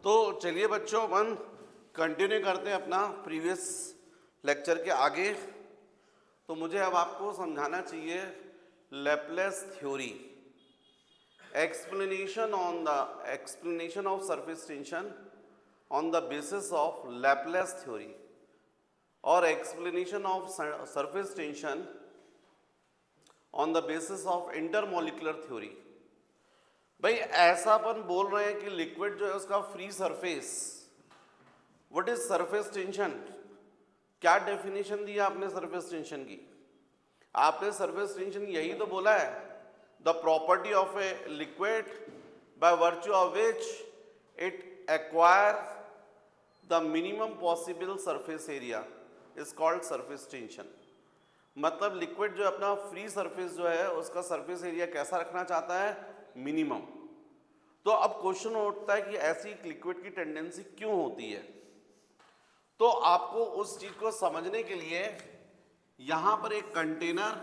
तो चलिए बच्चों, अपन कंटिन्यू करते हैं अपना प्रीवियस लेक्चर के आगे। तो मुझे अब आपको समझाना चाहिए Laplace theory, explanation of surface tension on the basis of Laplace theory और explanation of surface tension on the basis of intermolecular theory. भाई ऐसा अपन बोल रहे हैं कि लिक्विड जो है उसका free surface, what is surface tension? क्या डेफिनेशन दी आपने सरफेस टेंशन की? आपने सरफेस टेंशन यही तो बोला है, the property of a liquid by virtue of which it acquire the minimum possible surface area is called surface tension. मतलब liquid जो अपना फ्री सरफेस जो है उसका सरफेस एरिया कैसा रखना चाहता है? मिनिमम। तो अब क्वेश्चन उठता है कि ऐसी लिक्विड की टेंडेंसी क्यों होती है? तो आपको उस चीज को समझने के लिए यहां पर एक कंटेनर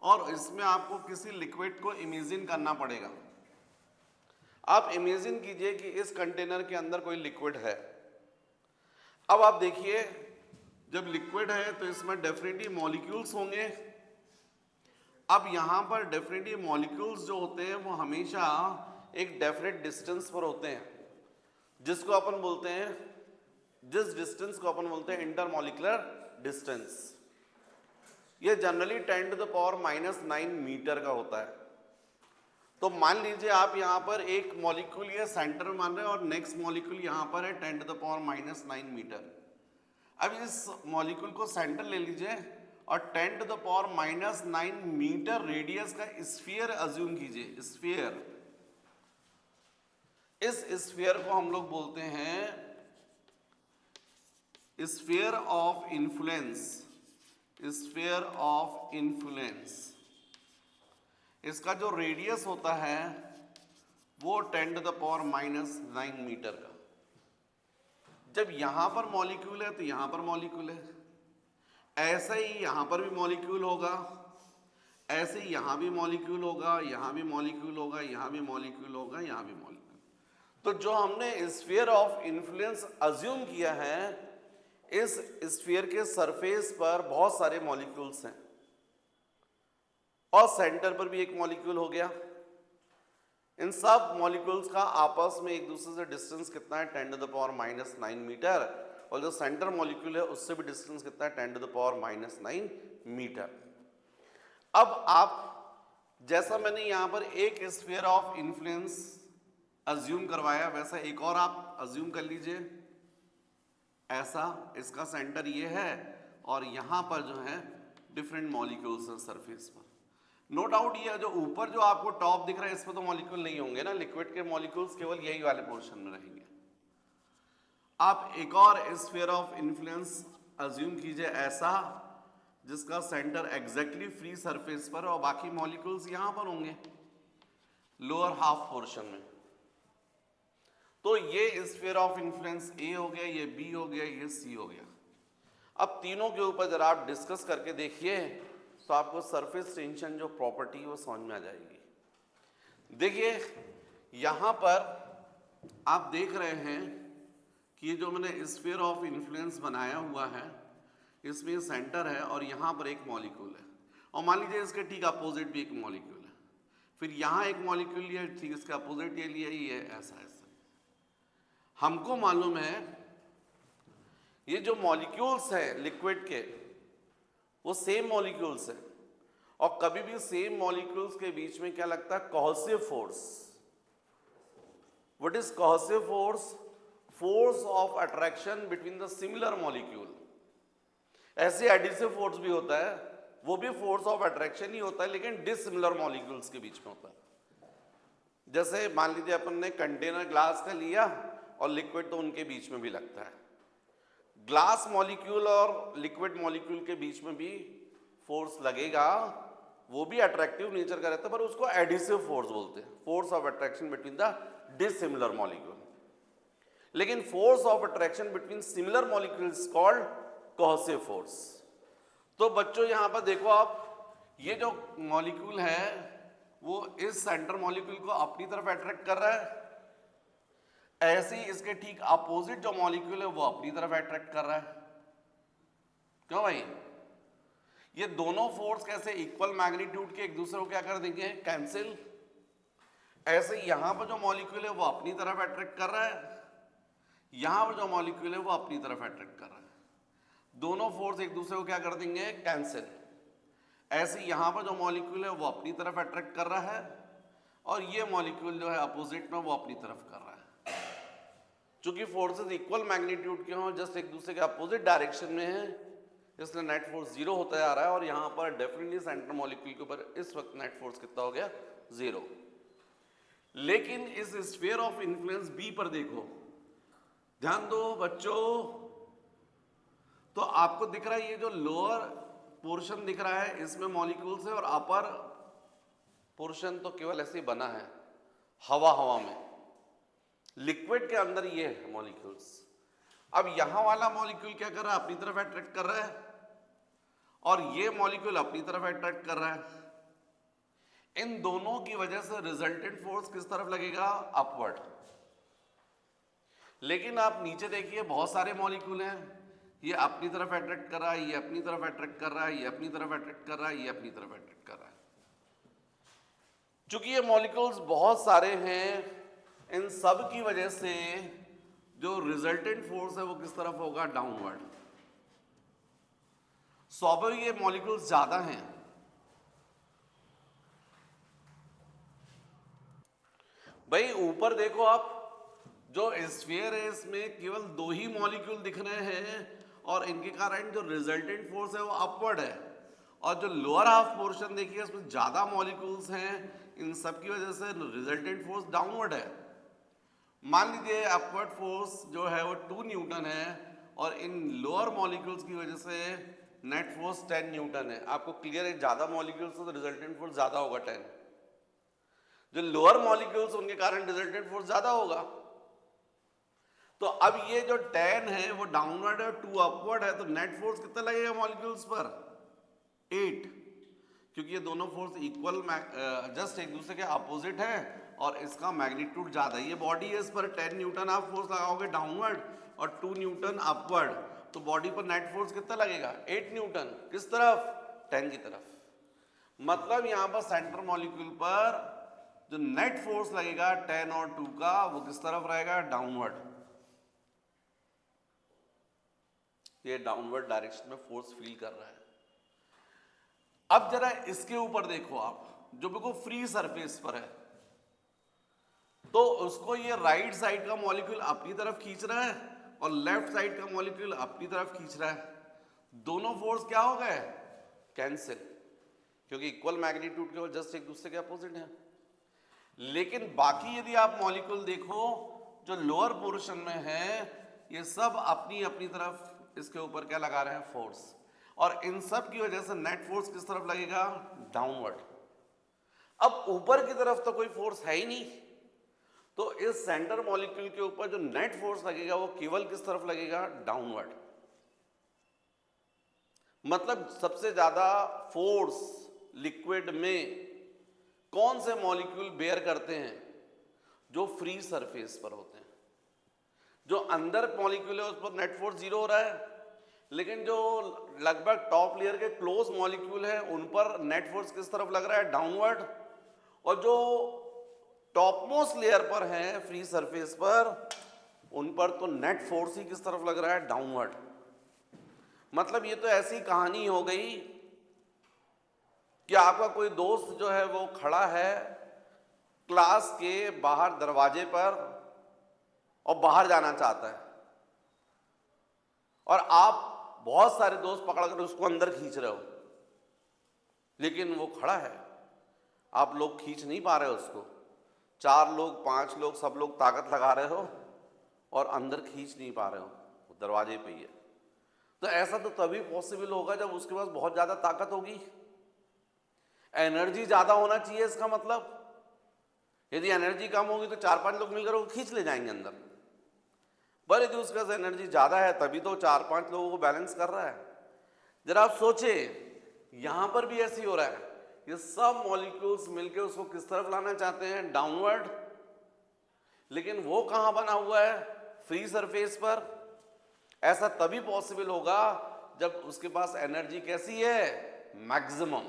और इसमें आपको किसी लिक्विड को इमेजिन करना पड़ेगा। आप इमेजिन कीजिए कि इस कंटेनर के अंदर कोई लिक्विड है। अब आप देखिए, जब लिक्विड है तो इसमें डेफिनेटली मॉलिक्यूल्स होंगे। अब यहां पर डेफिनेटली मॉलिक्यूल्स जो होते हैं वो हमेशा एक डेफिनेट डिस्टेंस पर होते हैं, जिस डिस्टेंस को अपन बोलते हैं इंटरमॉलिकुलर डिस्टेंस। ये generally 10 to the power -9 metre का होता है। तो मान लीजिए आप यहाँ पर एक मॉलिक्यूल ये सेंटर मान रहे हैं और नेक्स्ट मॉलिक्यूल यहाँ पर है 10 टू द पावर -9 मीटर। अब इस मॉलिक्यूल को सेंटर ले लीजिए और 10 to the power -9 metre radius का स्फीयर अज्यूम कीजिए। स्फीयर, इस स्फीयर को हम लोग बोलते हैं sphere of influence. Sphere of influence, इसका जो रेडियस होता है वो 10 टू द पावर -9 मीटर का। जब यहां पर मॉलिक्यूल है तो यहां पर मॉलिक्यूल है, ऐसा ही यहां पर भी मॉलिक्यूल होगा, ऐसे ही यहां भी मॉलिक्यूल होगा, यहां भी मॉलिक्यूल होगा, यहां भी मॉलिक्यूल होगा, यहां भी मॉलिक्यूल। तो जो हमने स्फीयर ऑफ इन्फ्लुएंस अज्यूम किया है, इस स्फीयर के सरफेस पर बहुत सारे मॉलिक्यूल्स हैं और सेंटर पर भी एक मॉलिक्यूल हो गया। इन सब मॉलिक्यूल्स का आपस में एक दूसरे से डिस्टेंस कितना है? 10 टू द पावर -9 मीटर। और जो सेंटर मॉलिक्यूल है उससे भी डिस्टेंस कितना है? 10 टू द पावर -9 मीटर। अब आप, जैसा मैंने यहां पर एक स्फीयर ऑफ इन्फ्लुएंस अज्यूम करवाया, वैसा एक और आप अज्यूम कर लीजिए। ऐसा इसका सेंटर ये है और यहां पर जो है डिफरेंट मॉलिक्यूल्स हैं सरफेस पर। नो डाउट ये जो ऊपर जो आपको टॉप दिख रहा है इस पर तो मॉलिक्यूल नहीं होंगे ना, लिक्विड के मॉलिक्यूल्स केवल यही वाले पोर्शन में रहेंगे। आप एक और स्फीयर ऑफ इन्फ्लुएंस अज्यूम कीजिए ऐसा, जिसका सेंटर एग्जैक्टली फ्री सरफेस पर और बाकी मॉलिक्यूल्स यहां पर होंगे लोअर हाफ पोर्शन में। तो ये स्फीयर ऑफ इन्फ्लुएंस ए हो गया, ये बी हो गया, ये सी हो गया। अब तीनों के ऊपर जरा आप डिस्कस करके देखिए तो आपको सरफेस टेंशन जो प्रॉपर्टी है वो समझ में आ जाएगी। देखिए यहां पर आप देख रहे हैं कि ये जो मैंने स्फीयर ऑफ इन्फ्लुएंस बनाया हुआ है, इसमें सेंटर है और यहां पर एक मॉलिक्यूल है, और मान लीजिए इसके ठीक अपोजिट भी एक मॉलिक्यूल है, फिर यहां एक मॉलिक्यूल लिया, ठीक इसके अपोजिट ये लिया, ये ऐसा ऐसा। हमको मालूम है ये जो मॉलिक्यूल्स हैं लिक्विड के वो सेम मॉलिक्यूल्स हैं, और कभी भी सेम मॉलिक्यूल्स के बीच में क्या लगता है? Cohesive force. What is cohesive force? Force of attraction between the similar molecule. ऐसे एडिसिव फोर्स भी होता है, वो भी फोर्स ऑफ अट्रैक्शन ही होता है, लेकिन डिसिमिलर मॉलिक्यूल्स के बीच में होता है। जैसे मान लीजिए अपन ने कंटेनर ग्लास का लिया और लिक्विड तो उनके बीच में भी लगता है। ग्लास मॉलिक्यूल और लिक्विड मॉलिक्यूल के बीच में भी फोर्स लगेगा, वो भी अट्रैक्टिव नेचर का रहता है, पर उसको एडिसिव फोर्स बोलते हैं, force of attraction between the dissimilar molecule. लेकिन force of attraction between similar molecules called cohesive force. तो बच्चों यहां पर देखो आप, ये जो मॉलिक्यूल है वो इस सेंटर मॉलिक्यूल को अपनी तरफ अट्रैक्ट कर रहा है, ऐसे ही इसके ठीक अपोजिट जो मॉलिक्यूल है वो अपनी तरफ अट्रैक्ट कर रहा है। क्यों भाई? ये दोनों फोर्स कैसे इक्वल मैग्नीट्यूड के एक दूसरे को क्या कर देंगे, कैंसिल। ऐसे यहां पर जो मॉलिक्यूल है वो अपनी तरफ अट्रैक्ट कर रहा है, यहां पर जो मॉलिक्यूल है वो अपनी तरफ अट्रैक्ट कर रहा है, दोनों फोर्स एक दूसरे को क्या कर देंगे, कैंसिल। ऐसे यहां पर जो मॉलिक्यूल है वो अपनी तरफ अट्रैक्ट कर रहा है और ये मॉलिक्यूल जो है अपोजिट में वो अपनी तरफ कर रहा है। चूंकि फोर्सेस इक्वल मैग्नीट्यूड के हों, जस्ट एक दूसरे के अपोजिट डायरेक्शन में है, इसलिए नेट फोर्स जीरो होता जा रहा है। और यहां पर डेफिनेटली सेंटर मॉलिक्यूल के ऊपर इस वक्त नेट फोर्स कितना हो गया, जीरो। लेकिन इस स्फीयर ऑफ इन्फ्लुएंस बी पर देखो, ध्यान दो बच्चों, तो आपको दिख रहा है ये जो लोअर पोर्शन दिख रहा है इसमें मॉलिक्यूल्स है और अपर पोर्शन तो केवल ऐसे ही बना है, हवा में, लिक्विड के अंदर ये है मॉलिक्यूल्स। अब यहां वाला मॉलिक्यूल क्या कर रहा है, अपनी तरफ अट्रैक्ट कर रहा है और ये मॉलिक्यूल अपनी तरफ अट्रैक्ट कर रहा है। इन दोनों की वजह से रिजल्टेंट फोर्स किस तरफ लगेगा, अपवर्ड। लेकिन आप नीचे देखिए बहुत सारे मॉलिक्यूल हैं, ये अपनी तरफ अट्रैक्ट कर रहा है, ये अपनी तरफ अट्रैक्ट कर रहा है, ये अपनी तरफ अट्रैक्ट कर रहा है, ये अपनी तरफ अट्रैक्ट कर रहा है। चूंकि ये मॉलिक्यूल्स बहुत सारे हैं, इन सब की वजह से जो रिजल्टेंट फोर्स है वो किस तरफ होगा, डाउनवर्ड। स्वाभाविक ये मॉलिक्यूल्स ज्यादा हैं, भाई ऊपर देखो आप, जो स्फीयर है इसमें केवल दो ही मॉलिक्यूल दिख रहे हैं और इनके कारण जो रिजल्टेंट फोर्स है वो अपवर्ड है। और जो लोअर हाफ पोर्शन देखिए उसमें ज्यादा मॉलिक्यूल्स हैं, इन सब की वजह से रिजल्टेंट फोर्स डाउनवर्ड है। मान लीजिए अपवर्ड फोर्स जो है वो 2 न्यूटन है और इन लोअर मॉलिक्यूल्स की वजह से नेट फोर्स 10 न्यूटन है। आपको क्लियर है, ज्यादा मॉलिक्यूल्स तो रिजल्टेंट फोर्स ज्यादा होगा 10। जो लोअर मॉलिक्यूल्स उनके कारण रिजल्टेंट फोर्स ज्यादा होगा। तो अब ये जो 10 है वो डाउनवर्ड है, 2 अपवर्ड है, तो नेट फोर्स कितना लगेगा मॉलिक्यूल्स पर, 8। क्योंकि ये दोनों फोर्स इक्वल जस्ट एक दूसरे के अपोजिट है और इसका मैग्नीट्यूड ज्यादा है। ये बॉडी है, इस पर 10 न्यूटन आप फोर्स लगाओगे डाउनवर्ड और 2 न्यूटन अपवर्ड, तो बॉडी पर नेट फोर्स कितना लगेगा, 8 न्यूटन। किस तरफ, 10 की तरफ। मतलब यहां पर सेंटर मॉलिक्यूल पर जो नेट फोर्स लगेगा 10 और 2 का, वो किस तरफ रहेगा, डाउनवर्ड। ये डाउनवर्ड डायरेक्शन में फोर्स फील कर रहा है। अब जरा इसके ऊपर देखो आप, जो बिल्कुल फ्री सरफेस पर है, तो उसको ये राइट साइड का मॉलिक्यूल अपनी तरफ खींच रहा है और लेफ्ट साइड का मॉलिक्यूल अपनी तरफ खींच रहा है। दोनों फोर्स क्या हो गए, कैंसिल, क्योंकि इक्वल मैग्नीट्यूड के जस्ट एक दूसरे के अपोजिट है। लेकिन बाकी यदि आप मॉलिक्यूल देखो जो लोअर पोर्शन में है, ये सब अपनी अपनी तरफ इसके ऊपर क्या लगा रहे हैं, फोर्स। और इन सब की वजह से नेट फोर्स किस तरफ लगेगा, डाउनवर्ड। अब ऊपर की तरफ तो कोई फोर्स है ही नहीं, तो इस सेंटर मॉलिक्यूल के ऊपर जो नेट फोर्स लगेगा वो केवल किस तरफ लगेगा, डाउनवर्ड। मतलब सबसे ज्यादा फोर्स लिक्विड में कौन से मॉलिक्यूल बेयर करते हैं, जो फ्री सरफेस पर होते हैं। जो अंदर मॉलिक्यूल है उस पर नेट फोर्स 0 हो रहा है, लेकिन जो लगभग टॉप लेयर के क्लोज मॉलिक्यूल है उन पर नेट फोर्स किस तरफ लग रहा है, डाउनवर्ड। और जो टॉप मोस्ट लेयर पर है फ्री सरफेस पर, उन पर तो नेट फोर्स ही किस तरफ लग रहा है, डाउनवर्ड। मतलब ये तो ऐसी कहानी हो गई कि आपका कोई दोस्त जो है वो खड़ा है क्लास के बाहर दरवाजे पर और बाहर जाना चाहता है, और आप बहुत सारे दोस्त पकड़कर उसको अंदर खींच रहे हो, लेकिन वो खड़ा है, आप लोग खींच नहीं पा रहे हो उसको। 4 लोग 5 लोग सब लोग ताकत लगा रहे हो और अंदर खींच नहीं पा रहे हो, वो दरवाजे पे ही है। तो ऐसा तो तभी पॉसिबल होगा जब उसके पास बहुत ज्यादा ताकत होगी, एनर्जी ज्यादा होना चाहिए। इसका मतलब यदि एनर्जी कम होगी तो 4-5 लोग मिलकर वो खींच ले जाएंगे अंदर, पर यदि उसके पास एनर्जी ज्यादा है तभी तो 4-5 लोगों को बैलेंस कर रहा है। जरा आप सोचे, यहां पर भी ऐसे ही हो रहा है, ये सब मॉलिक्यूल्स मिलकर उसको किस तरफ लाना चाहते हैं, डाउनवर्ड। लेकिन वो कहां बना हुआ है? फ्री सरफेस पर। ऐसा तभी पॉसिबल होगा जब उसके पास एनर्जी कैसी है? मैक्सिमम।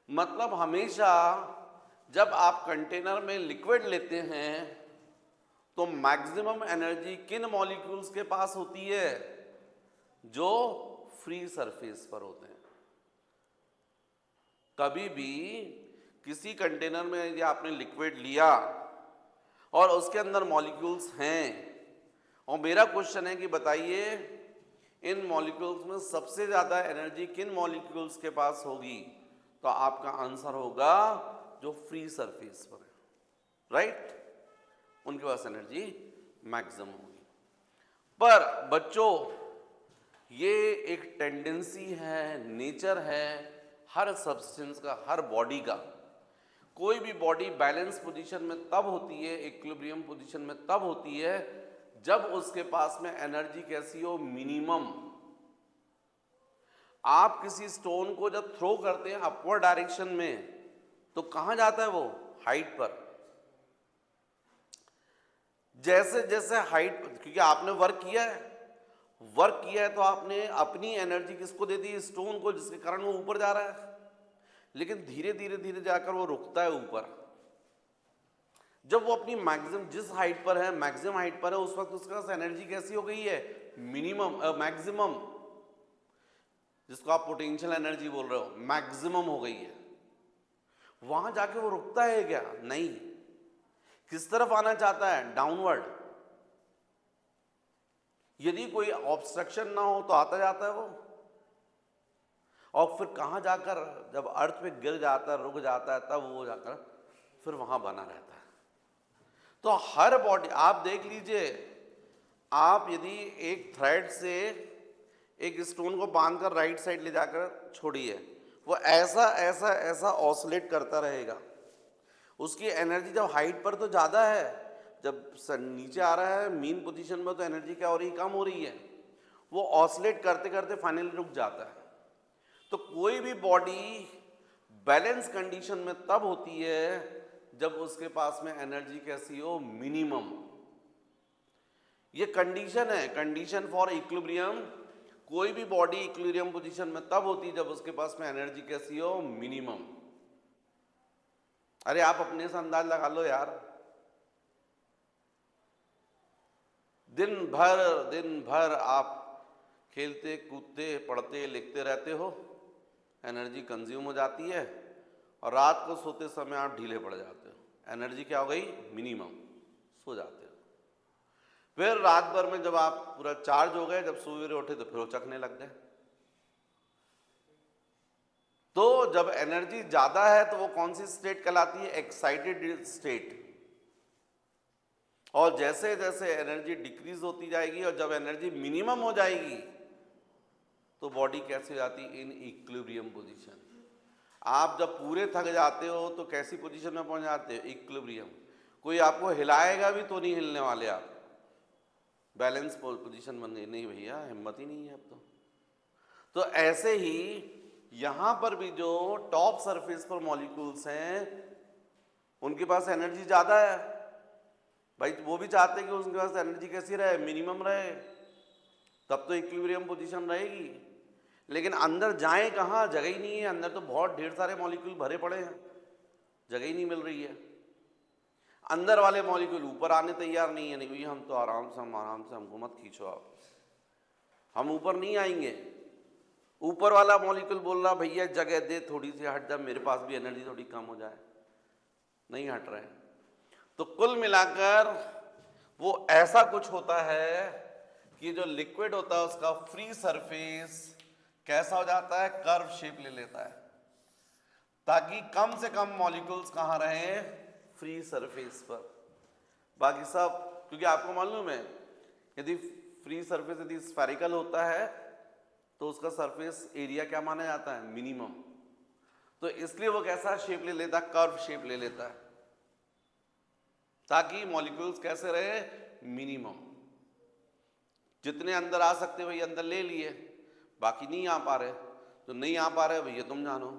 मतलब हमेशा जब आप कंटेनर में लिक्विड लेते हैं तो मैक्सिमम एनर्जी किन मॉलिक्यूल्स के पास होती है? जो फ्री सरफेस पर होते हैं। कभी भी किसी कंटेनर में यदि आपने लिक्विड लिया और उसके अंदर मॉलिक्यूल्स हैं और मेरा क्वेश्चन है कि बताइए इन मॉलिक्यूल्स में सबसे ज्यादा एनर्जी किन मॉलिक्यूल्स के पास होगी? तो आपका आंसर होगा जो फ्री सरफेस पर है, राइट? उनके पास एनर्जी मैक्सिमम होगी। पर बच्चों, ये एक टेंडेंसी है, नेचर है हर सब्सटेंस का, हर बॉडी का। कोई भी बॉडी बैलेंस पोजीशन में तब होती है, इक्विलिब्रियम पोजीशन में तब होती है जब उसके पास में एनर्जी कैसी हो? मिनिमम। आप किसी स्टोन को जब थ्रो करते हैं अपवर्ड डायरेक्शन में तो कहां जाता है वो? हाइट पर। जैसे जैसे हाइट, क्योंकि आपने वर्क किया है तो आपने अपनी एनर्जी किसको दे दी? स्टोन को, जिसके कारण वो ऊपर जा रहा है। लेकिन धीरे धीरे धीरे जाकर वो रुकता है ऊपर। जब वो अपनी मैक्सिमम जिस हाइट पर है, मैक्सिमम हाइट पर है, उस वक्त उसके पास एनर्जी कैसी हो गई है? मिनिमम, मैक्सिमम, जिसको आप पोटेंशियल एनर्जी बोल रहे हो, मैक्सिमम हो गई है। वहां जाके वो रुकता है क्या? नहीं। किस तरफ आना चाहता है? डाउनवर्ड। यदि कोई ऑब्स्ट्रक्शन ना हो तो आता जाता है वो, और फिर कहां जाकर जब अर्थ पे गिर जाता है, रुक जाता है, तब वो जाकर फिर वहां बना रहता है। तो हर बॉडी, आप देख लीजिए, आप यदि एक थ्रेड से एक स्टोन को बांधकर राइट साइड ले जाकर छोड़िए, वो ऐसा ऐसा ऐसा ऑसिलेट करता रहेगा। उसकी एनर्जी जब हाइट पर तो ज़्यादा है, जब नीचे आ रहा है मीन पोजीशन में तो एनर्जी क्या हो रही है? कम हो रही है। वो ऑसिलेट करते करते फाइनली रुक जाता है। तो कोई भी बॉडी बैलेंस कंडीशन में तब होती है जब उसके पास में एनर्जी कैसी हो? मिनिमम। ये कंडीशन है, कंडीशन फॉर इक्विलिब्रियम। कोई भी बॉडी इक्विलिब्रियम पोजीशन में तब होती है जब उसके पास में एनर्जी कैसी हो? मिनिमम। अरे आप अपने से अंदाज लगा लो यार। दिन भर आप खेलते कूदते पढ़ते लिखते रहते हो, एनर्जी कंज्यूम हो जाती है, और रात को सोते समय आप ढीले पड़ जाते हो, एनर्जी क्या हो गई? मिनिमम, सो जाते हो। फिर रात भर में जब आप पूरा चार्ज हो गए, जब सवेरे उठे तो फिर उचकने लग गए। तो जब एनर्जी ज्यादा है तो वो कौन सी स्टेट कहलाती है? Excited state. और जैसे जैसे एनर्जी डिक्रीज होती जाएगी और जब एनर्जी मिनिमम हो जाएगी तो बॉडी कैसे हो जाती है? In equilibrium position. आप जब पूरे थक जाते हो तो कैसी पोजीशन में पहुंच जाते हो? इक्विलिब्रियम। कोई आपको हिलाएगा भी तो नहीं हिलने वाले आप, बैलेंस पोजीशन बन गई। नहीं भैया, हिम्मत ही नहीं है अब तो ऐसे ही यहां पर भी जो टॉप सरफेस पर मॉलिक्यूल्स हैं उनके पास एनर्जी ज्यादा है भाई, वो भी चाहते हैं कि उनके पास एनर्जी कैसी रहे? मिनिमम रहे, तब तो इक्विलिब्रियम पोजीशन रहेगी। लेकिन अंदर जाएं कहाँ? जगह ही नहीं है। अंदर तो बहुत ढेर सारे मॉलिक्यूल भरे पड़े हैं, जगह ही नहीं मिल रही है। अंदर वाले मॉलिक्यूल ऊपर आने तैयार नहीं है। नहीं भैया, हम तो आराम से, हमको मत खींचो आप, हम ऊपर नहीं आएंगे। ऊपर वाला मॉलिक्यूल बोल रहा भैया जगह दे, थोड़ी सी हट जा, मेरे पास भी एनर्जी थोड़ी कम हो जाए। नहीं हट रहे। तो कुल मिलाकर वो ऐसा कुछ होता है कि जो लिक्विड होता है उसका फ्री सरफेस कैसा हो जाता है? कर्व शेप ले लेता है, ताकि कम से कम मॉलिक्यूल्स कहां रहे? फ्री सरफेस पर। बाकी सब, क्योंकि आपको मालूम है यदि फ्री सरफेस यदि स्फेरिकल होता है तो उसका सरफेस एरिया क्या माना जाता है? मिनिमम। तो इसलिए वो कैसा शेप ले लेता है? कर्व शेप ले लेता है, ताकि मॉलिक्यूल्स कैसे रहे? मिनिमम। जितने अंदर आ सकते भाई अंदर ले लिए, बाकी नहीं आ पा रहे तो नहीं आ पा रहे भैया तुम जानो।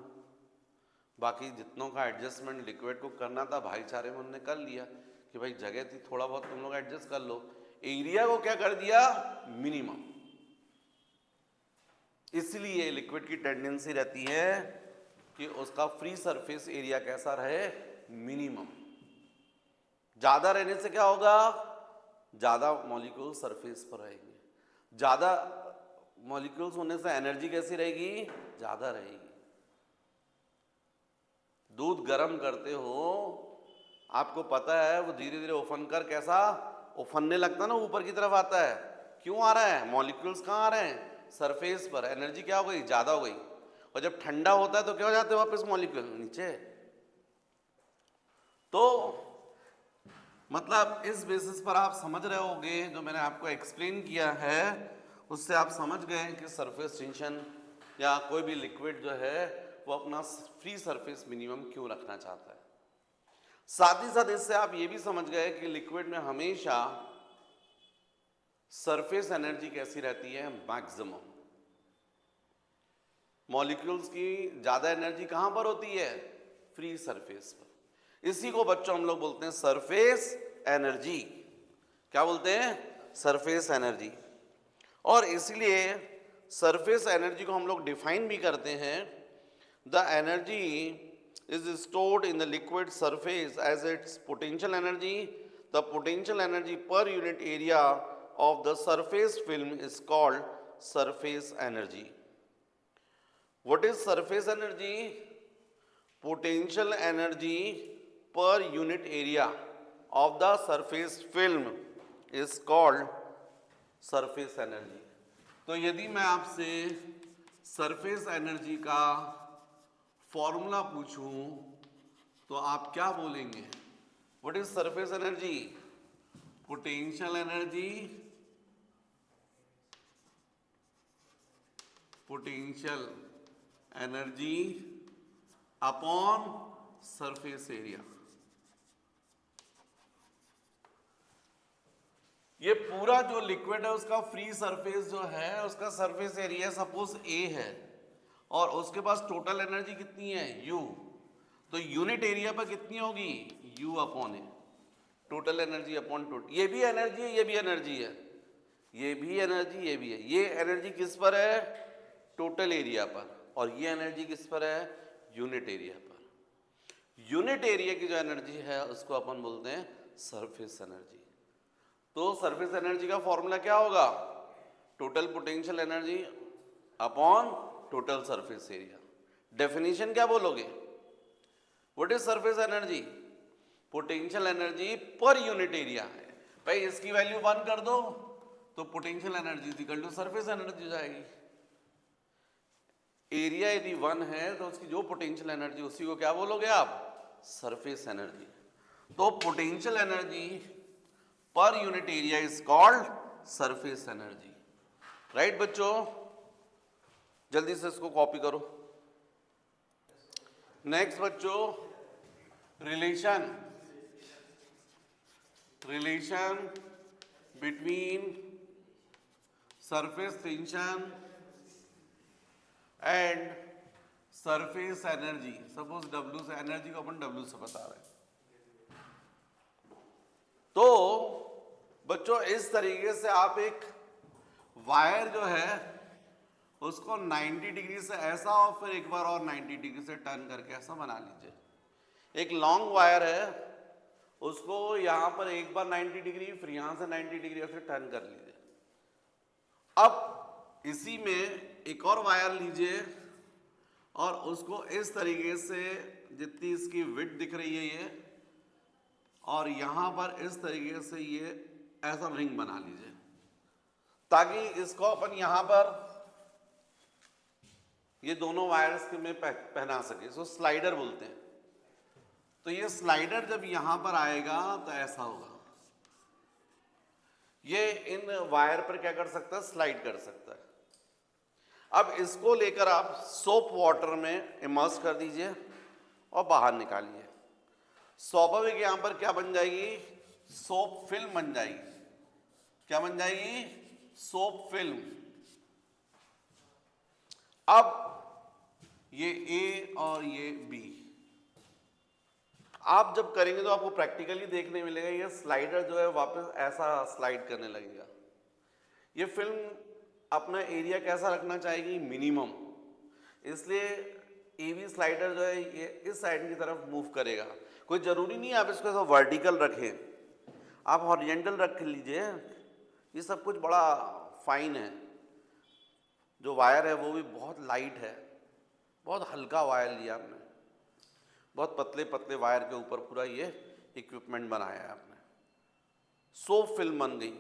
बाकी जितनों का एडजस्टमेंट लिक्विड को करना था भाईचारे में उन्होंने कर लिया, कि भाई जगह थी, थोड़ा बहुत तुम लोग एडजस्ट कर लो, एरिया को क्या कर दिया, मिनिमम। इसलिए लिक्विड की टेंडेंसी रहती है कि उसका फ्री सरफेस एरिया कैसा रहे, मिनिमम। ज्यादा रहने से क्या होगा, ज्यादा मॉलिक्यूल सरफेस पर रहेंगे, ज्यादा मॉलिक्यूल्स होने से एनर्जी कैसी रहेगी, ज्यादा रहेगी। दूध गर्म करते हो, आपको पता है वो धीरे धीरे उफन कर कैसा उफनने लगता है ना, ऊपर की तरफ आता है। क्यों आ रहा है, मॉलिक्यूल्स कहाँ आ रहे हैं, सरफेस पर, एनर्जी क्या हो गई, ज्यादा हो गई। और जब ठंडा होता है तो क्या हो जाते हैं वापस मॉलिक्यूल नीचे। तो मतलब इस बेसिस पर आप समझ रहे होगे, जो मैंने आपको एक्सप्लेन किया है उससे आप समझ गए कि सरफेस टेंशन या कोई भी लिक्विड जो है वो अपना फ्री सरफेस मिनिमम क्यों रखना चाहता है। साथ ही साथ इससे आप ये भी समझ गए कि लिक्विड में हमेशा सरफेस एनर्जी कैसी रहती है, मैक्सिमम। मॉलिक्यूल्स की ज्यादा एनर्जी कहां पर होती है, फ्री सरफेस पर। इसी को बच्चों हम लोग बोलते हैं सरफेस एनर्जी। क्या बोलते हैं, सरफेस एनर्जी। और इसलिए सरफेस एनर्जी को हम लोग डिफाइन भी करते हैं, the energy is stored in the liquid surface as its potential energy. The potential energy per unit area of the surface film is called surface energy. What is surface energy? Potential energy per unit area of the surface film is called surface energy. तो यदि मैं आपसे surface energy का formula पूछूं तो आप क्या बोलेंगे, what is surface energy, potential energy, potential energy upon surface area. ये पूरा जो लिक्विड है उसका फ्री सरफेस जो है उसका सरफेस एरिया सपोज ए है और उसके पास टोटल एनर्जी कितनी है, U। तो यूनिट एरिया पर कितनी होगी, U अपॉन ए। टोटल एनर्जी अपॉन टोटल, ये भी एनर्जी है, ये भी एनर्जी है, ये भी एनर्जी, ये भी है। ये एनर्जी किस पर है, टोटल एरिया पर, और ये एनर्जी किस पर है, यूनिट एरिया पर। यूनिट एरिया की जो एनर्जी है उसको अपन बोलते हैं सरफेस एनर्जी। तो सरफेस एनर्जी का फॉर्मूला क्या होगा, total potential energy upon total surface area. Definition क्या बोलोगे, what is surface energy, potential energy per unit area है। भाई इसकी वैल्यू 1 कर दो तो potential energy equal to surface energy हो जाएगी। एरिया यदि 1 है तो उसकी जो पोटेंशियल एनर्जी उसी को क्या बोलोगे आप, सरफेस एनर्जी। तो potential energy per unit area is called surface energy. Right बच्चों, जल्दी से इसको कॉपी करो। नेक्स्ट बच्चों, relation between surface tension and surface energy. Suppose W से, एनर्जी को अपन W से बता रहे हैं। तो बच्चों इस तरीके से आप एक वायर जो है उसको 90 डिग्री से ऐसा और फिर एक बार और 90 डिग्री से टर्न करके ऐसा बना लीजिए। एक लॉन्ग वायर है, उसको यहां पर एक बार 90 डिग्री, फिर यहां से 90 डिग्री ऐसे टर्न कर लीजिए। अब इसी में एक और वायर लीजिए और उसको इस तरीके से, जितनी इसकी विड्थ दिख रही है ये, और यहां पर इस तरीके से ये ऐसा रिंग बना लीजिए, ताकि इसको अपन यहां पर ये दोनों वायर्स में पहना सके। इसको स्लाइडर बोलते हैं। तो ये स्लाइडर जब यहां पर आएगा तो ऐसा होगा, ये इन वायर पर क्या कर सकता है, स्लाइड कर सकता है। अब इसको लेकर आप सोप वाटर में इमर्स कर दीजिए और बाहर निकालिए। स्वाभाविक यहां पर क्या बन जाएगी, सोप फिल्म बन जाएगी। क्या बन जाएगी, सोप फिल्म। अब ये A और ये B, आप जब करेंगे तो आपको प्रैक्टिकली देखने मिलेगा, ये स्लाइडर जो है वापस ऐसा स्लाइड करने लगेगा। ये फिल्म अपना एरिया कैसा रखना चाहेगी, मिनिमम, इसलिए एवी स्लाइडर जो है ये इस साइड की तरफ मूव करेगा। कोई ज़रूरी नहीं है आप इसको ऐसा वर्टिकल रखें, आप हॉरिजेंटल रख लीजिए। ये सब कुछ बड़ा फाइन है। जो वायर है वो भी बहुत लाइट है, बहुत हल्का वायर लिया आपने, बहुत पतले पतले वायर के ऊपर पूरा ये इक्विपमेंट बनाया है आपने, सोप फिल्म बन गई।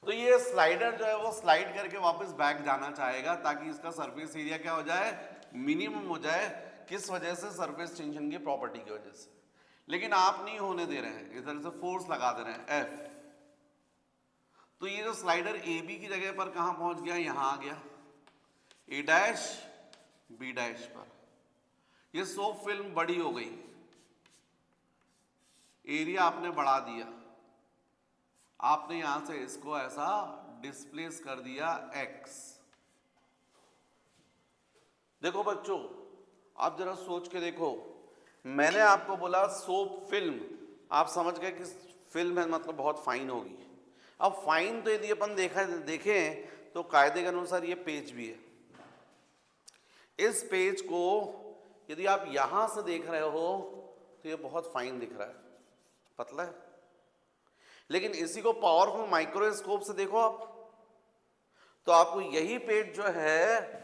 तो ये स्लाइडर जो है वो स्लाइड करके वापस बैक जाना चाहेगा ताकि इसका सरफेस एरिया क्या हो जाए, मिनिमम हो जाए। किस वजह से, सरफेस टेंशन की प्रॉपर्टी की वजह से। लेकिन आप नहीं होने दे रहे हैं, इधर से फोर्स लगा दे रहे हैं F। तो ये जो स्लाइडर ए बी की जगह पर कहां पहुंच गया, यहां आ गया ए डैश बी डैश पर। ये सोप फिल्म बड़ी हो गई, एरिया आपने बढ़ा दिया, आपने यहां से इसको ऐसा डिस्प्लेस कर दिया x। देखो बच्चों, आप जरा सोच के देखो, मैंने आपको बोला सोप फिल्म, आप समझ गए कि फिल्म है मतलब बहुत फाइन होगी। अब फाइन तो यदि अपन देखें तो कायदे के अनुसार ये पेज भी है। इस पेज को यदि आप यहां से देख रहे हो तो ये बहुत फाइन दिख रहा है, पतला है। लेकिन इसी को पावरफुल माइक्रोस्कोप से देखो आप, तो आपको यही पेज जो है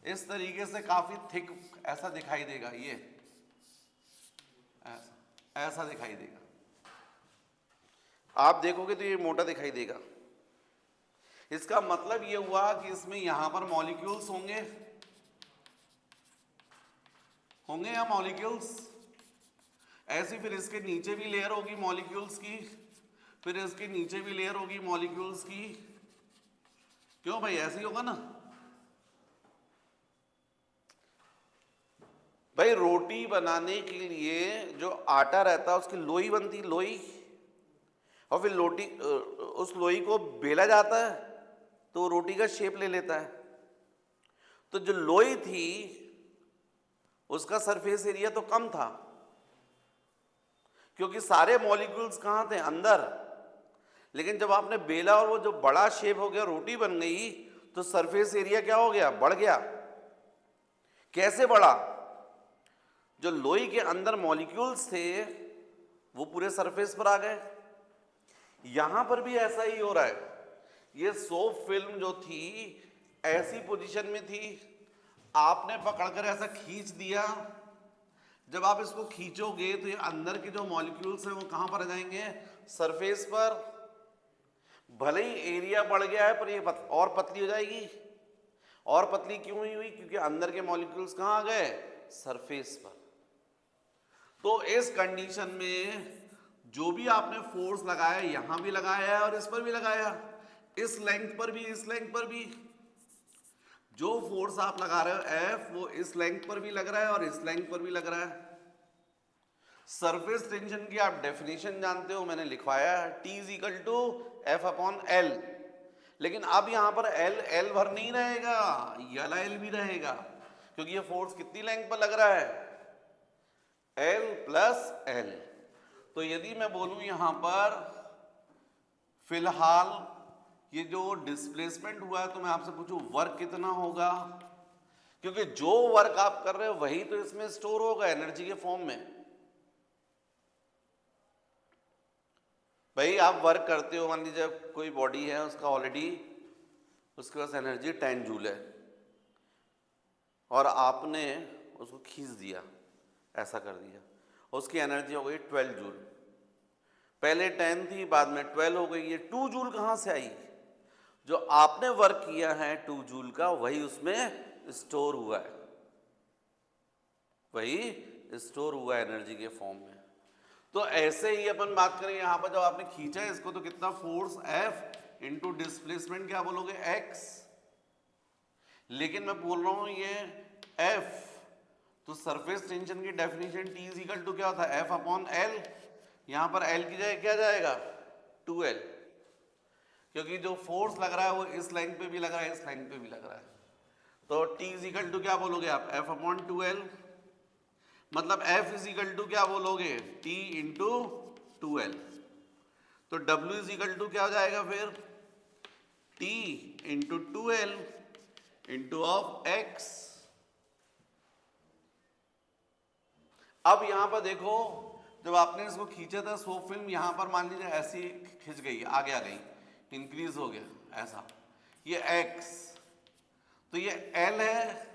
इस तरीके से काफी थिक ऐसा दिखाई देगा, ये ऐसा दिखाई देगा। आप देखोगे तो ये मोटा दिखाई देगा। इसका मतलब ये हुआ कि इसमें यहां पर मॉलिक्यूल्स होंगे या मॉलिक्यूल्स ऐसी, फिर इसके नीचे भी लेयर होगी मॉलिक्यूल्स की, फिर इसके नीचे भी लेयर होगी मॉलिक्यूल्स की। क्यों भाई, ऐसे ही होगा ना भाई। रोटी बनाने के लिए जो आटा रहता है उसकी लोई बनती, लोई, और फिर उस लोई को बेला जाता है तो रोटी का शेप ले लेता है। तो जो लोई थी उसका सरफेस एरिया तो कम था क्योंकि सारे मॉलिक्यूल्स कहां थे, अंदर। लेकिन जब आपने बेला और वो जो बड़ा शेप हो गया, रोटी बन गई, तो सरफेस एरिया क्या हो गया, बढ़ गया। कैसे बढ़ा, जो लोई के अंदर मॉलिक्यूल्स थे वो पूरे सरफेस पर आ गए। यहां पर भी ऐसा ही हो रहा है। ये सोप फिल्म जो थी ऐसी पोजीशन में थी, आपने पकड़कर ऐसा खींच दिया। जब आप इसको खींचोगे तो ये अंदर के जो मॉलिक्यूल्स हैं वो कहां पर आ जाएंगे, सरफेस पर। भले ही एरिया बढ़ गया है पर ये और पतली हो जाएगी। और पतली क्यों हुई, क्योंकि अंदर के मॉलिक्यूल्स कहां आ गए, सरफेस पर। तो इस कंडीशन में जो भी आपने फोर्स लगाया, यहां भी लगाया है और इस पर भी लगाया, इस लेंथ पर भी, इस लेंथ पर भी। जो फोर्स आप लगा रहे हो F, वो इस लेंथ पर भी लग रहा है और इस लेंथ पर भी लग रहा है। सरफेस टेंशन की आप डेफिनेशन जानते हो, मैंने लिखवाया है, T = F/L। लेकिन अब यहां पर L भर नहीं रहेगा, यला L भी रहेगा, क्योंकि ये फोर्स कितनी लेंथ पर लग रहा है, L + L। तो यदि मैं बोलूं यहां पर फिलहाल ये जो डिस्प्लेसमेंट हुआ है, तो मैं आपसे पूछूं वर्क कितना होगा, क्योंकि जो वर्क आप कर रहे हो वही तो इसमें स्टोर होगा एनर्जी के फॉर्म में। भाई आप वर्क करते हो, मान लीजिए कोई बॉडी है, उसका ऑलरेडी उसके पास एनर्जी 10 जूल है और आपने उसको खींच दिया, ऐसा कर दिया, उसकी एनर्जी हो गई 12 जूल। पहले 10 थी, बाद में 12 हो गई। ये 2 जूल कहां से आई, जो आपने वर्क किया है 2 जूल का, वही उसमें स्टोर हुआ है, वही स्टोर हुआ है एनर्जी के फॉर्म में। तो ऐसे ही अपन बात करें यहां पर, जब आपने खींचा है इसको, तो कितना फोर्स F इंटू डिस्प्लेसमेंट क्या बोलोगे, x। लेकिन मैं बोल रहा हूं ये F, तो सरफेस टेंशन की डेफिनेशन T = क्या था, F/L। यहां पर L की जगह क्या जाएगा, 2L, क्योंकि जो फोर्स लग रहा है वो इस लेंथ पे भी लग रहा है, इस लेंथ पे भी लग रहा है। तो T = क्या बोलोगे आप, F/2L। मतलब F इज इक्वल टू क्या बोलोगे, T इंटू 2L। तो W इज इक्वल टू क्या हो जाएगा फिर, T into 2L into of X। अब यहां पर देखो, जब आपने इसको खींचा था सो फिल्म यहां पर मान लीजिए ऐसी खिंच गई, आगे आ गई, इंक्रीज हो गया ऐसा, ये X, तो ये L है,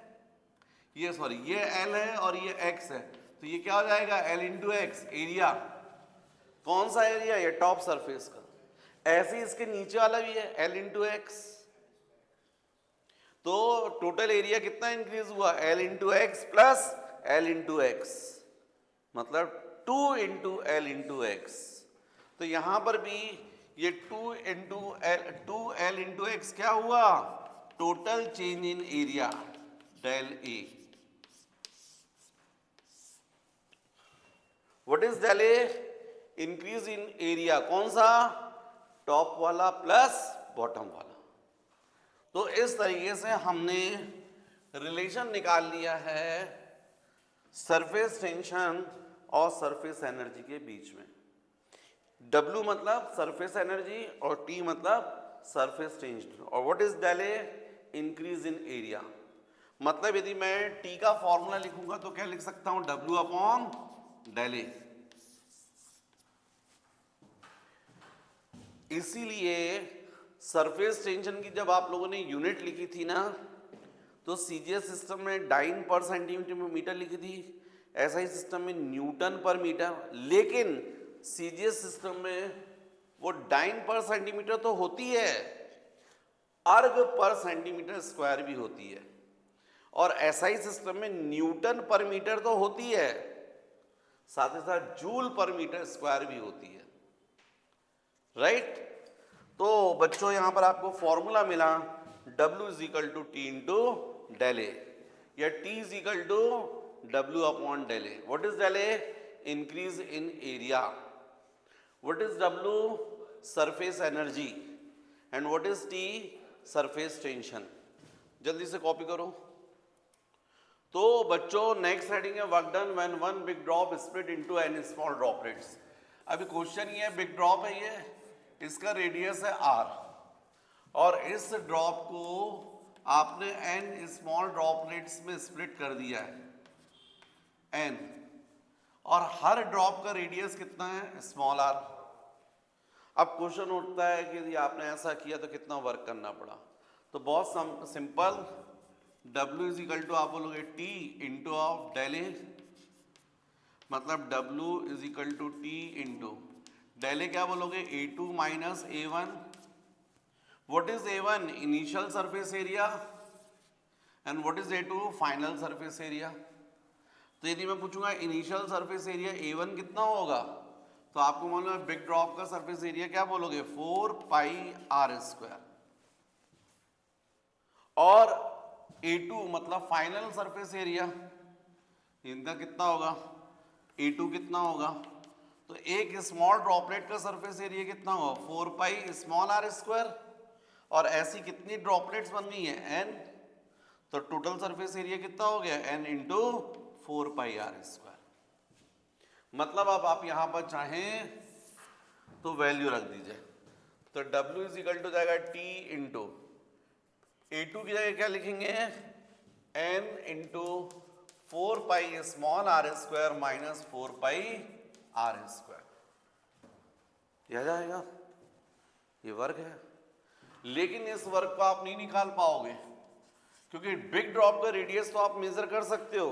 ये सॉरी ये L है और ये X है, तो ये क्या हो जाएगा L इंटू एक्स, एरिया। कौन सा एरिया, ये टॉप सरफेस का। ऐसे ही इसके नीचे वाला भी है L इंटू एक्स, तो टोटल एरिया कितना इंक्रीज हुआ, L into x plus L into x, मतलब 2 इंटू L इंटू एक्स। तो यहां पर भी ये 2 L इंटू एक्स क्या हुआ, total change in area del A. What is del A, increase in area, कौन सा, टॉप वाला प्लस बॉटम वाला। तो इस तरीके से हमने रिलेशन निकाल लिया है सरफेस टेंशन और सरफेस एनर्जी के बीच में। W मतलब सरफेस एनर्जी और T मतलब सरफेस टेंशन। और what is del A, increase in area. मतलब यदि मैं T का फॉर्मूला लिखूंगा तो क्या लिख सकता हूं, W अपॉन डेल ए। इसीलिए सरफेस टेंशन की जब आप लोगों ने यूनिट लिखी थी ना, तो सीजीएस सिस्टम में डाइन पर सेंटीमीटर लिखी थी, एसआई सिस्टम में न्यूटन पर मीटर। लेकिन सीजीएस सिस्टम में वो डाइन पर सेंटीमीटर तो होती है, अर्ग पर सेंटीमीटर स्क्वायर भी होती है, और एसआई सिस्टम में न्यूटन पर मीटर तो होती है, साथ ही साथ जूल पर मीटर स्क्वायर भी होती है, राइट। तो बच्चों यहां पर आपको फॉर्मूला मिला W is equal to T into del A, या T is equal to W upon del A. What is del A, increase in area. What is W, surface energy. And what is T, surface tension. जल्दी से copy करो। तो बच्चों next heading है work done when one big drop split into n small droplets. अभी question ये है, big drop है ये, इसका रेडियस है r, और इस ड्रॉप को आपने n स्मॉल ड्रॉपलेट्स में स्प्लिट कर दिया है n, और हर ड्रॉप का रेडियस कितना है, स्मॉल r। अब क्वेश्चन उठता है कि यदि आपने ऐसा किया तो कितना वर्क करना पड़ा। तो बहुत simple, W is equal to आप बोलोगे T into of del A, मतलब W is equal to T into del A क्या बोलोगे, A2 minus A1। What is A1, initial surface area, and what is A2, final surface area. तो यदि मैं पूछूंगा initial surface area A1 कितना होगा, तो आपको मालूम है बिग ड्रॉप का सरफेस एरिया क्या बोलोगे, 4 पाई r स्क्वायर। और A2 मतलब फाइनल सरफेस एरिया, इनका कितना होगा, A2 कितना होगा, तो एक स्मॉल ड्रॉपलेट का सरफेस एरिया कितना होगा, 4 पाई स्मॉल r स्क्वायर। और ऐसी कितनी ड्रॉपलेट्स बन गई है, n, तो टोटल सरफेस एरिया कितना हो गया, n इंटू 4 पाई r स्क्वायर। मतलब अब आप यहां पर चाहें तो वैल्यू रख दीजिए, तो W इज इक्वल टू जाएगा T इंटू A2 की जगह क्या लिखेंगे, n into 4 pi small r square minus 4 पाई r स्क्वायर। यह जाएगा, ये वर्ग है। लेकिन इस वर्ग को आप नहीं निकाल पाओगे, क्योंकि बिग ड्रॉप का रेडियस तो आप मेजर कर सकते हो,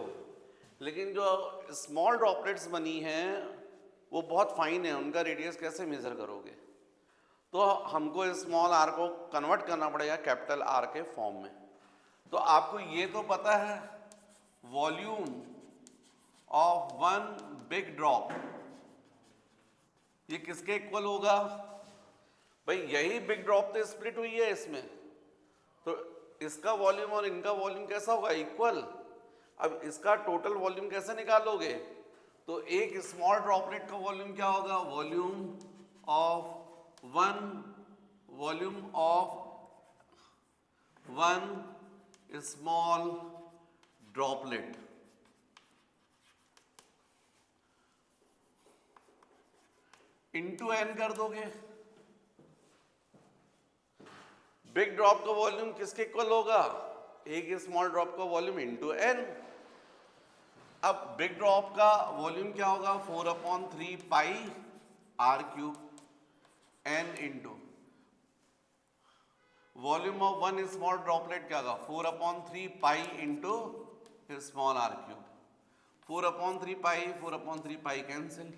लेकिन जो स्मॉल ड्रॉपलेट्स बनी हैं वो बहुत फाइन है, उनका रेडियस कैसे मेजर करोगे। तो हमको स्मॉल r को कन्वर्ट करना पड़ेगा कैपिटल R के फॉर्म में। तो आपको ये तो पता है volume of one big drop ये किसके इक्वल होगा, भाई यही बिग ड्रॉप तो स्प्लिट हुई है इसमें, तो इसका वॉल्यूम और इनका वॉल्यूम कैसा होगा, इक्वल। अब इसका टोटल वॉल्यूम कैसे निकालोगे, तो एक स्मॉल ड्रॉपलेट का वॉल्यूम क्या होगा, volume of one small droplet into n कर दोगे। बिग ड्रॉप का वॉल्यूम किसके इक्वल होगा? एक स्मॉल ड्रॉप का वॉल्यूम इंटू एन। अब बिग ड्रॉप का वॉल्यूम क्या होगा? 4/3 pi r cube n into volume of one small droplet क्या होगा? 4/3 pi into small r cube. 4/3 pi cancel,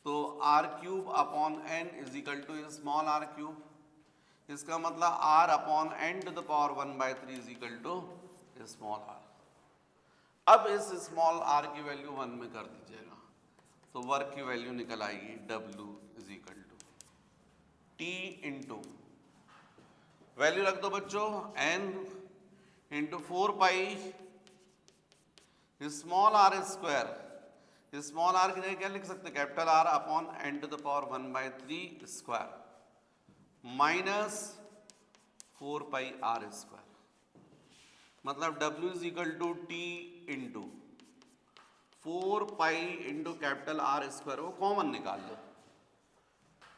तो r cube upon n is equal to small r cube. इसका मतलब are upon n to the power 1/3 is equal to small r. अब इस small r की value 1 में कर दीजिएगा, तो वर्क की वैल्यू निकल आएगी W is equal to T into value रख दो बच्चों n into 4 pi small r square. Small r की जगह क्या लिख सकते हैं? Capital R upon n to the power 1/3 square minus 4 pi are square. मतलब W is equal to T into 4 pi into capital R square, वो common निकाल लो।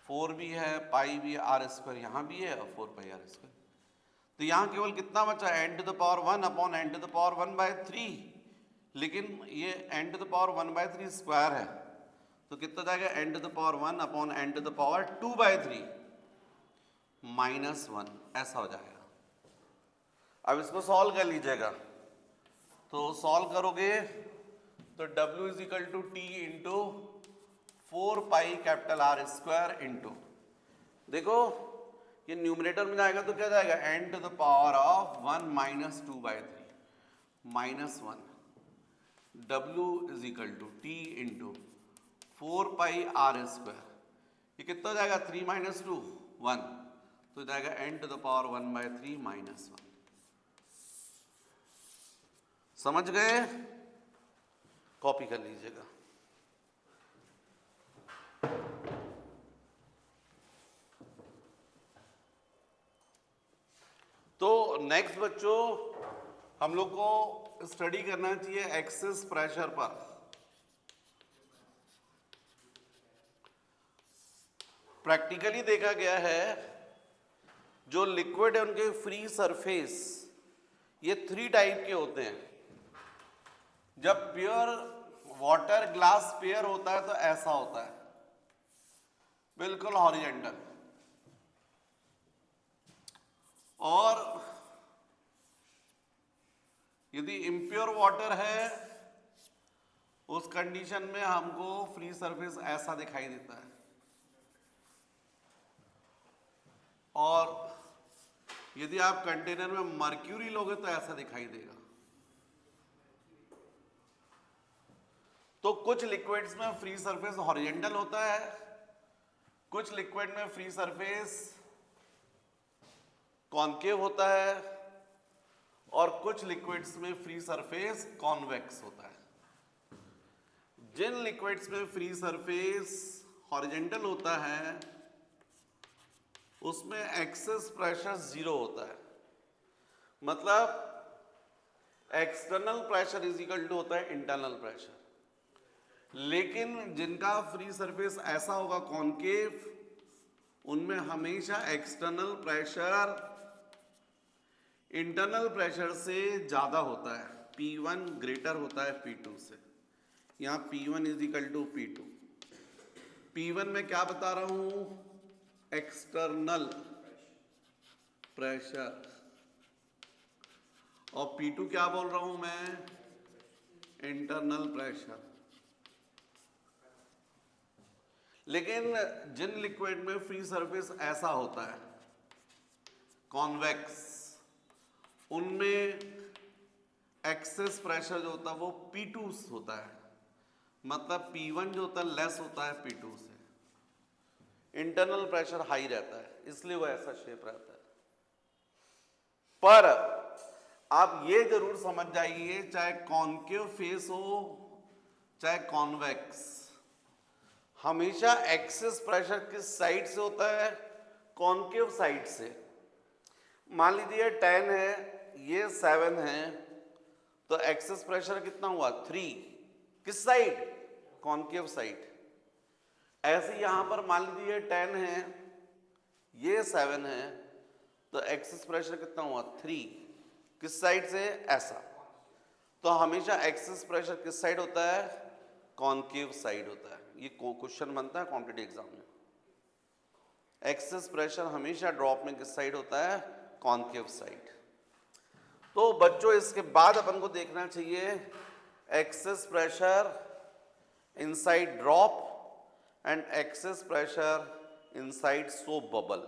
4 भी है, पाई भी है, आर स्क्वायर यहाँ भी है और 4 पाई आर स्क्वायर। तो यहाँ केवल कितना बचा? N to the power 1 upon n to the power 1/3, लेकिन ये n to the power 1/3 square है, तो कितना जाएगा? N to the power 1 upon n to the power 2/3 minus 1, ऐसा हो जाएगा। अब इसको सॉल्व कर लीजिएगा, तो सॉल्व करोगे तो W is equal to T into 4 pi capital R square into, देखो ये न्यूमरेटर में जाएगा तो क्या जाएगा? N to the power of 1 minus 2/3 minus 1। W is equal to T into 4 pi are square, ये कितना जाएगा? 3 माइनस 2 1, तो जाएगा n to the power 1/3 minus 1। समझ गए? कॉपी कर लीजिएगा। तो नेक्स्ट बच्चों हम लोग को स्टडी करना चाहिए एक्सेस प्रेशर पर। प्रैक्टिकली देखा गया है जो लिक्विड है उनके फ्री सरफेस ये 3 टाइप के होते हैं। जब प्योर वाटर ग्लास पेयर होता है तो ऐसा होता है, बिल्कुल हॉरिजॉन्टल। और यदि इम्प्योर वाटर है उस कंडीशन में हमको फ्री सरफेस ऐसा दिखाई देता है, और यदि आप कंटेनर में मर्क्यूरी लोगे तो ऐसा दिखाई देगा। तो कुछ लिक्विड्स में फ्री सरफेस हॉरिजॉन्टल होता है, कुछ लिक्विड में फ्री सरफेस कॉन्केव होता है, और कुछ लिक्विड्स में फ्री सरफेस कॉन्वेक्स होता है। जिन लिक्विड्स में फ्री सरफेस हॉरिजॉन्टल होता है उसमें एक्सेस प्रेशर 0 होता है, मतलब external pressure is equal to होता है इंटरनल प्रेशर। लेकिन जिनका फ्री सरफेस ऐसा होगा कॉन्केव, उनमें हमेशा एक्सटर्नल प्रेशर इंटरनल प्रेशर से ज़्यादा होता है, P1 ग्रेटर होता है P2 से। यहाँ P1 is equal to P2। P1 में क्या बता रहा हूँ? एक्सटर्नल प्रेशर, और P2 क्या बोल रहा हूँ मैं? Internal pressure. लेकिन जिन लिक्विड में फ्री सरफेस ऐसा होता है कॉन्वेक्स, उनमें एक्सेस प्रेशर जो होता है वो P2 होता है, मतलब P1 जो होता है लेस होता है P2 से। इंटरनल प्रेशर हाई रहता है, इसलिए वो ऐसा शेप रहता है। पर आप ये जरूर समझ जाइए, चाहे कॉन्केव फेस हो चाहे कॉन्वेक्स, हमेशा एक्सेस प्रेशर किस साइड से होता है? कॉन्केव साइड से। मान लीजिए 10 है, ये 7 है, तो एक्सेस प्रेशर कितना हुआ? 3। किस साइड? Concave side. ऐसे यहाँ पर मान लीजिए 10 है, ये 7 है, तो एक्सेस प्रेशर कितना हुआ 3, किस साइड से, ऐसा। तो हमेशा एक्सेस प्रेशर किस साइड होता है, कॉनकेव साइड होता है। ये क्वेश्चन बनता है कॉम्पिटिटिव एग्जाम में। एक्सेस प्रेशर हमेशा ड्रॉप में किस साइड होता है, कॉनकेव साइड। तो बच्चों इसके बाद अपन को देखना चाहिए excess pressure inside drop and excess pressure inside soap bubble.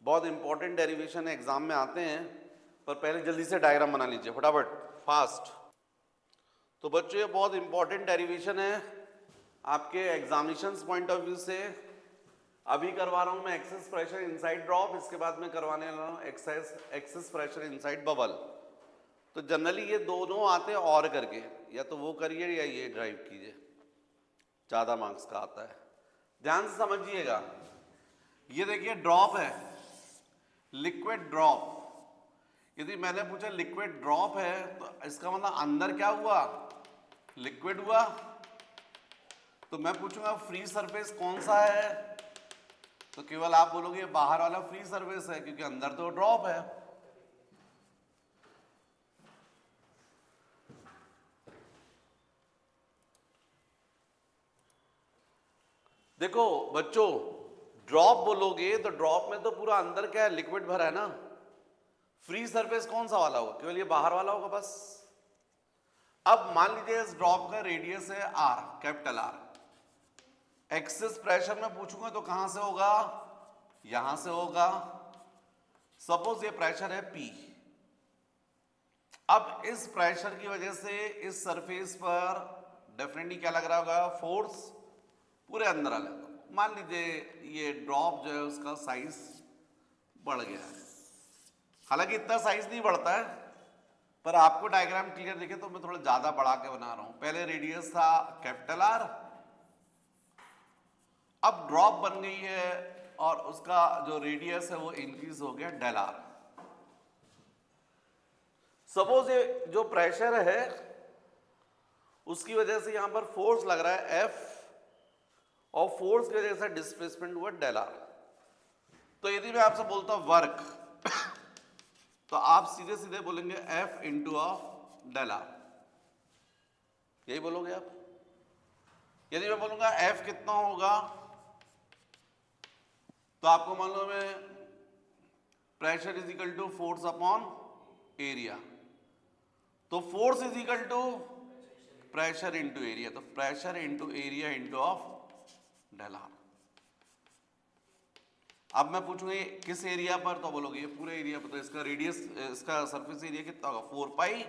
बहुत इंपॉर्टेंट डेरिवेशन एग्जाम में आते हैं, पर पहले जल्दी से डायग्राम बना लीजिए फटाफट, फास्ट। तो बच्चों ये बहुत इंपॉर्टेंट डेरिवेशन है आपके एग्जामिनेशंस पॉइंट ऑफ व्यू से। अभी करवा रहा हूं मैं एक्सेस प्रेशर इनसाइड ड्रॉप, इसके बाद में करवाने वाला हूं एक्सेस प्रेशर इनसाइड बबल। तो जनरली ये दोनों आते हैं और करके, या तो वो करिए या ये ड्राइव कीजिए, ज़्यादा मार्क्स का आता है। ध्यान से समझिएगा, ये देखिए ड्रॉप है, लिक्विड ड्रॉप। यदि मैंने पूछा लिक्विड ड्रॉप है तो इसका मतलब अंदर क्या हुआ, लिक्विड हुआ। तो मैं पूछूंगा फ्री सरफेस कौन सा है, तो केवल आप बोलोगे बाहर वाला फ्री सरफेस है, क्योंकि अंदर तो ड्रॉप है। देखो बच्चों, ड्रॉप बोलोगे तो ड्रॉप में तो पूरा अंदर क्या है, लिक्विड भरा है ना। फ्री सरफेस कौन सा वाला होगा, केवल ये बाहर वाला होगा बस। अब मान लीजिए इस ड्रॉप का रेडियस है r, capital R. Excess pressure में पूछूंगा तो कहां से होगा, यहां से होगा। सपोज ये प्रेशर है पी। अब इस प्रेशर की वजह से इस सरफेस पर डेफिनेटली क्या लग रहा होगा, फोर्स पूरे अंदर आ जाएगा। मान लीजिए ये ड्रॉप जो है उसका साइज बढ़ गया है, हालांकि इतना साइज नहीं बढ़ता है, पर आपको डायग्राम क्लियर दिखे तो मैं थोड़ा ज्यादा बढ़ा के बना रहा हूं। पहले रेडियस था कैपिटल आर, अब ड्रॉप बन गई है और उसका जो रेडियस है वो इंक्रीज हो गया डेल आर। सपोज ये जो प्रेशर है उसकी वजह से यहां पर फोर्स लग रहा है एफ, और फोर्स की वजह से डिस्प्लेसमेंट हुआ डेल आर। तो यदि मैं आपसे बोलता हूं वर्क, तो आप सीधे सीधे बोलेंगे F into of del R, यही बोलोगे आप। यदि मैं बोलूंगा एफ कितना होगा, तो आपको मालूम है pressure is equal to force upon area. तो force is equal to pressure into area, तो pressure into area into of del r. अब मैं पूछूंगा ये किस एरिया पर, तो बोलोगे ये पूरे एरिया पर। तो इसका रेडियस, इसका सरफेस एरिया कितना होगा, 4 pi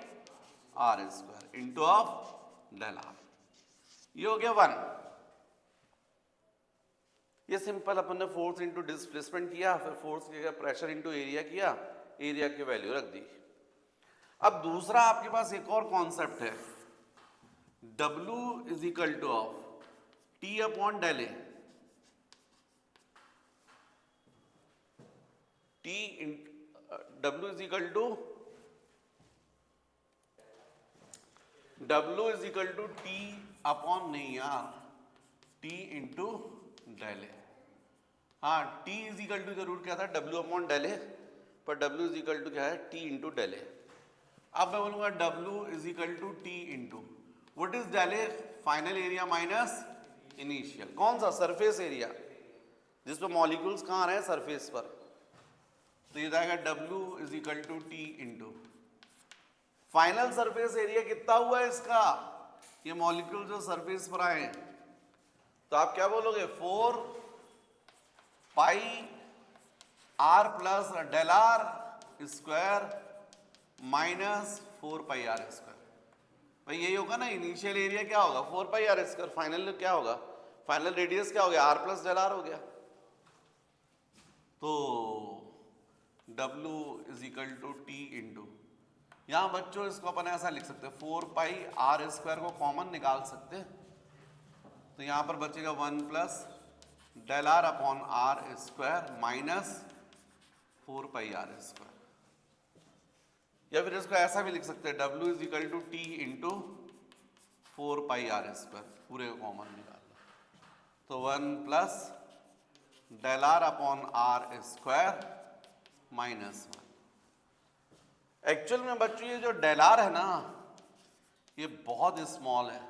are square into of del r. ये हो गया 1। ये सिंपल अपन ने फोर्स इंटू डिस्प्लेसमेंट किया, फिर फोर्स की जगह प्रेशर इंटू एरिया किया, एरिया की वैल्यू रख दी। अब दूसरा आपके पास एक और कॉन्सेप्ट है, W is equal to of T upon del A. W is equal to T upon, नहीं यार, T इंटू डेल ए। हाँ, T इज इक्वल टू जरूर क्या था, W अपॉन डेल ए, पर W इज इक्वल टू क्या है, T इंटू डेल ए। अब मैं बोलूंगा W is equal to T into what is del A, final area minus initial. कौन सा, सरफेस एरिया, जिसपे मॉलिक्यूल्स कहाँ आ रहे हैं, सरफेस पर। तो ये जाएगा W is equal to T into final surface area कितना हुआ है इसका, ये मॉलिक्यूल जो सरफेस पर आए हैं। तो आप क्या बोलोगे, 4 pi r plus del r square minus 4 pi are square. भाई यही होगा ना, इनिशियल एरिया क्या होगा 4 पाई आर स्क्वायर, फाइनल क्या होगा, फाइनल रेडियस क्या हो गया, आर प्लस डेल आर हो गया। तो W is equal to T into, यहां बच्चों इसको अपन ऐसा लिख सकते हैं, 4 पाई आर स्क्वायर को कॉमन निकाल सकते हैं, तो यहां पर बचेगा 1 plus del R upon R square minus 4 pi are square. या फिर इसको ऐसा भी लिख सकते हैं, W is equal to T into 4 pi are square, पूरे को कॉमन निकालना। तो 1 plus del R upon R square minus 1। Actual में बच्चों ये जो डेल आर है ना ये बहुत स्मॉल है,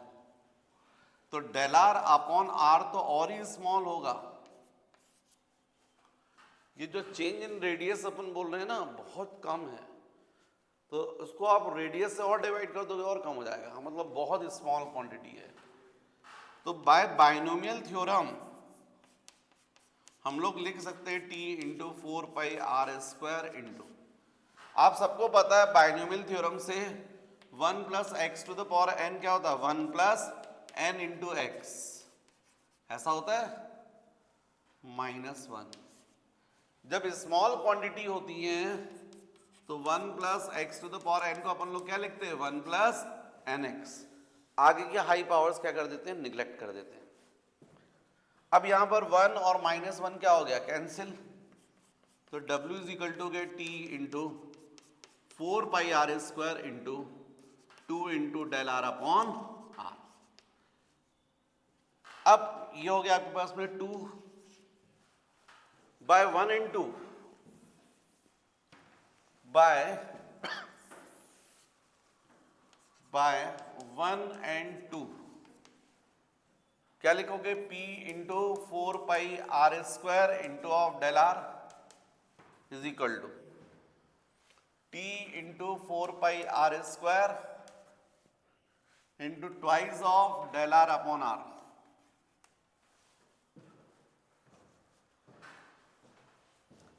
तो डेल आर अपॉन आर तो और ही स्मॉल होगा। ये जो चेंज इन रेडियस अपन बोल रहे हैं ना बहुत कम है, तो उसको आप रेडियस से और डिवाइड कर दोगे और कम हो जाएगा, मतलब बहुत स्मॉल क्वांटिटी है। तो बाय बाइनोमियल थ्योरम हम लोग लिख सकते हैं t into 4 pi are square into, आप सबको पता है बाइनोमियल थ्योरम से 1 plus X to the power n क्या होता है 1 प्लस n इंटू एक्स, ऐसा होता है -1। जब स्मॉल क्वांटिटी होती है तो 1 plus X to the power n को अपन लोग क्या लिखते हैं 1 प्लस nx। आगे के हाई पावर्स क्या कर देते हैं निगलेक्ट कर देते हैं। अब यहां पर 1 और -1 क्या हो गया कैंसिल, तो w is equal to get t into 4 pi are square into 2 into del R upon R. अब ये हो गया आपके पास में 2 बाय 1 इंटू बाय 1 एंड 2 क्या लिखोगे p into 4 pi are square into of del R is equal to t into 4 pi are square into twice of del R upon R.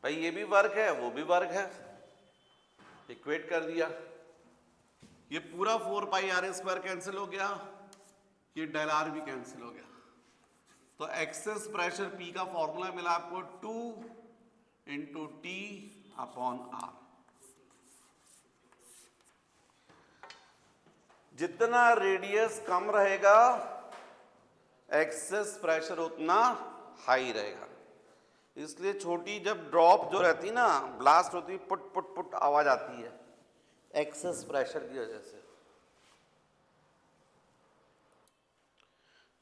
भाई ये भी वर्क है वो भी वर्क है, इक्वेट कर दिया, ये पूरा 4 पाई आर स्क्वायर कैंसिल हो गया, ये डेल आर भी कैंसिल हो गया। तो एक्सेस प्रेशर P का फॉर्मूला मिला आपको 2 इंटू टी अपॉन आर। जितना रेडियस कम रहेगा एक्सेस प्रेशर उतना हाई रहेगा, इसलिए छोटी जब ड्रॉप जो रहती ना ब्लास्ट होती है पुट पुट पुट आवाज आती है एक्सेस प्रेशर की वजह से।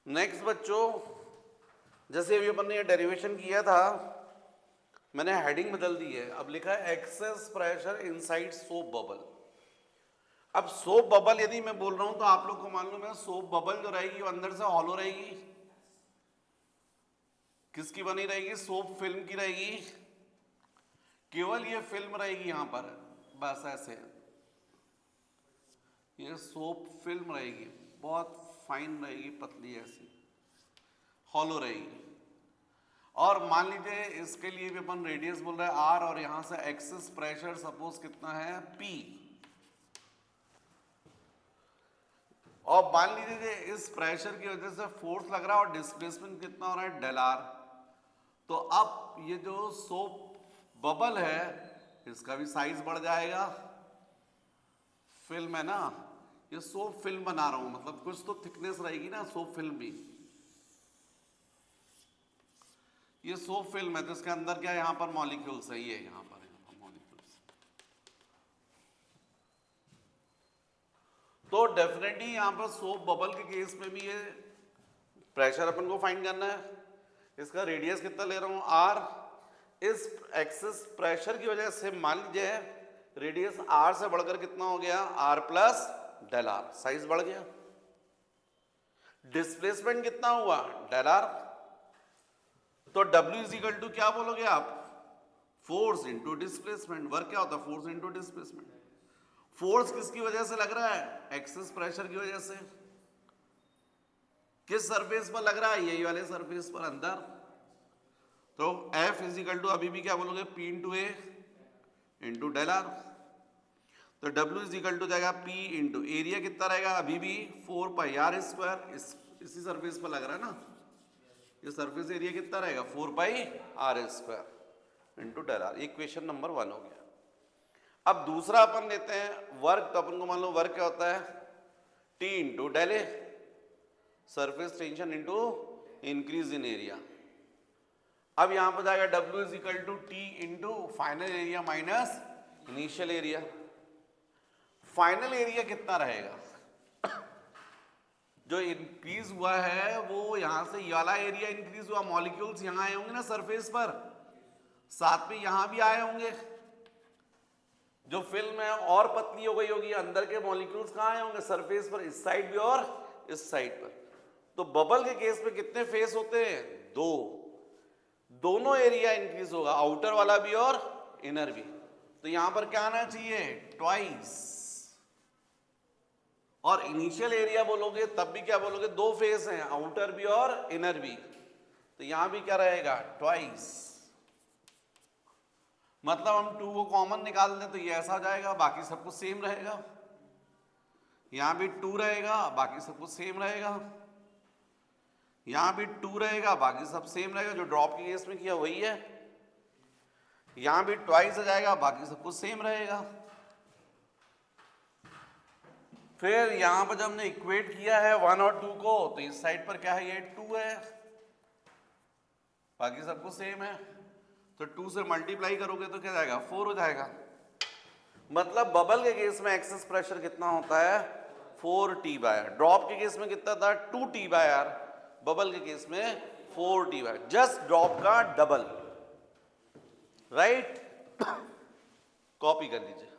नेक्स्ट बच्चों, जैसे अभी अपन ने डेरिवेशन किया था मैंने हेडिंग बदल दी है, अब लिखा है excess pressure inside soap bubble. अब सोप बबल यदि मैं बोल रहा हूं तो आप लोग को मालूम है सोप बबल जो रहेगी वो अंदर से हॉलो रहेगी, किसकी बनी रहेगी सोप फिल्म की रहेगी, केवल ये फिल्म रहेगी यहां पर, बस ऐसे ये सोप फिल्म रहेगी, बहुत फाइन रहेगी पतली ऐसी हॉलो रहेगी। और मान लीजिए इसके लिए भी अपन रेडियस बोल रहे हैं आर और यहां से एक्सेस प्रेशर सपोज कितना है P, और मान लीजिए इस प्रेशर की वजह से फोर्स लग रहा है और डिस्प्लेसमेंट कितना हो रहा है डेल आर। तो अब ये जो सोप बबल है इसका भी साइज बढ़ जाएगा, फिल्म है ना, ये सोप फिल्म बना रहा हूं मतलब कुछ तो थिकनेस रहेगी ना सोप फिल्म भी, ये सोप फिल्म है तो इसके अंदर क्या यहां पर मॉलिक्यूल्स है, ये यहां पर मॉलिक्यूल्स। तो डेफिनेटली यहां पर सोप बबल के केस में भी ये प्रेशर अपन को फाइंड करना है, इसका रेडियस कितना ले रहा हूं आर, इस एक्सेस प्रेशर की वजह से मान लीजिए रेडियस आर से बढ़कर कितना हो गया R plus del R, size बढ़ गया। डिस्प्लेसमेंट कितना हुआ डेल आर, तो W इज इक्वल टू क्या बोलोगे आप फोर्स इंटू डिस्प्लेसमेंट। वर्क क्या होता है फोर्स इंटू डिस्प्लेसमेंट। फोर्स किसकी वजह से लग रहा है एक्सेस प्रेशर की वजह से, किस सरफेस पर लग रहा है यही वाले सरफेस पर अंदर। तो F इज इक्वल टू अभी भी क्या बोलोगे P into A into del R, तो W इज इक्वल टू जाएगा P इंटू एरिया कितना रहेगा अभी भी 4 पाई आर स्क्वायर, इसी सरफेस पर लग रहा है ना, ये सरफेस एरिया कितना रहेगा 4 pi are square into del r. Equation number 1 हो गया। अब दूसरा अपन लेते हैं वर्क, तो अपन को मान लो वर्क क्या होता है T into del A, surface tension into increase in area. अब यहां पर जाएगा W is equal to T into final area minus initial area. Final area कितना रहेगा जो इंक्रीज हुआ है वो यहां से ये वाला एरिया इंक्रीज हुआ, मॉलिक्यूल्स यहां आए होंगे ना सरफेस पर, साथ में यहां भी आए होंगे। जो फिल्म है और पतली हो गई होगी, अंदर के मॉलिक्यूल्स कहां आए होंगे सरफेस पर, इस साइड भी और इस साइड पर। तो बबल के केस में कितने फेस होते हैं? दो, दोनों एरिया इंक्रीज होगा, आउटर वाला भी और इनर भी। तो यहां पर क्या आना चाहिए? ट्वाइस। और इनिशियल एरिया बोलोगे तब भी क्या बोलोगे? दो फेस हैं, आउटर भी और इनर भी, तो यहां भी क्या रहेगा? ट्वाइस। मतलब हम 2 को कॉमन निकाल दें तो ये ऐसा हो जाएगा, बाकी सब कुछ सेम रहेगा। यहां भी 2 रहेगा, बाकी सब कुछ सेम रहेगा। यहां भी 2 रहेगा, बाकी सब सेम रहेगा, जो ड्रॉप के केस में किया वही है। यहां भी ट्वाइस आ जाएगा, बाकी सब कुछ सेम रहेगा। फिर यहां पर जब हमने इक्वेट किया है 1 और 2 को, तो इस साइड पर क्या है? ये 2 है, बाकी सब कुछ सेम है। तो 2 से मल्टीप्लाई करोगे तो क्या जाएगा? 4 हो जाएगा। मतलब बबल के केस में एक्सेस प्रेशर कितना होता है? 4T/R। ड्रॉप के केस में कितना था? 2T/R। बबल के केस में 4T/R, जस्ट ड्रॉप का डबल। राइट? कॉपी कर लीजिए।